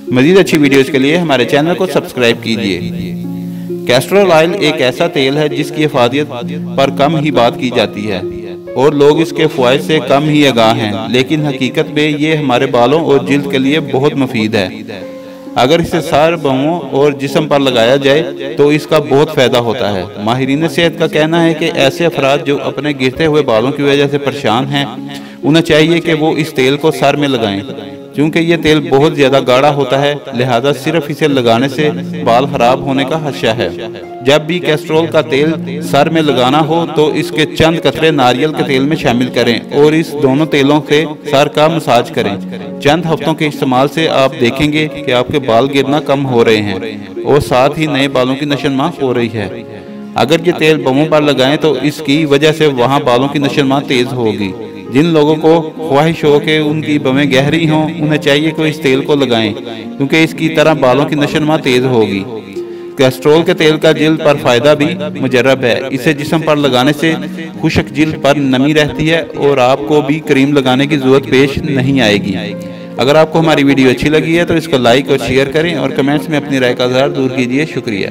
مزید اچھی ویڈیوز کے لیے ہمارے چینل کو سبسکرائب کیجیے۔ کیسٹرول آئل ایک ایسا تیل ہے جس کی افادیت پر کم ہی بات کی جاتی ہے اور لوگ اس کے فوائد سے کم ہی آگاہ ہیں، لیکن حقیقت میں یہ ہمارے بالوں اور جلد کے لیے بہت مفید ہے۔ اگر اسے سر، بہوں اور جسم پر لگایا جائے تو اس کا بہت فائدہ ہوتا ہے۔ ماہرین صحت کا کہنا ہے کہ ایسے افراد جو اپنے گرتے ہوئے بالوں کی وجہ سے پریشان ہیں، انہیں چاہیے کہ وہ اس تیل کو سر میں لگائیں، کیونکہ یہ تیل بہت زیادہ گاڑھا ہوتا ہے، لہذا صرف اسے لگانے سے بال خراب ہونے کا خدشہ ہے۔ جب بھی کیسٹرول کا تیل سر میں لگانا ہو تو اس کے چند قطرے ناریل کے تیل میں شامل کریں اور اس دونوں تیلوں سے سر کا مساج کریں۔ چند ہفتوں کے استعمال سے آپ دیکھیں گے کہ آپ کے بال گرنا کم ہو رہے ہیں اور ساتھ ہی نئے بالوں کی نشوونما ہو رہی ہے۔ اگر یہ تیل بہوں پر لگائیں تو اس کی وجہ سے وہاں بالوں کی نشوونما تیز ہوگی۔ جن لوگوں کو خواہش ہو کہ ان کی بویں گہری ہوں، انہیں چاہیے کہ اس تیل کو لگائیں، کیونکہ اس کی طرح بالوں کی نشوونما تیز ہوگی۔ کیسٹرول کے تیل کا جلد پر فائدہ بھی مجرب ہے۔ اسے جسم پر لگانے سے خشک جلد پر نمی رہتی ہے اور آپ کو بھی کریم لگانے کی ضرورت پیش نہیں آئے گی۔ اگر آپ کو ہماری ویڈیو اچھی لگی ہے تو اس کو لائک اور شیئر کریں اور کمنٹس میں اپنی رائے کا اظہار ضرور کیجیے۔ شکریہ۔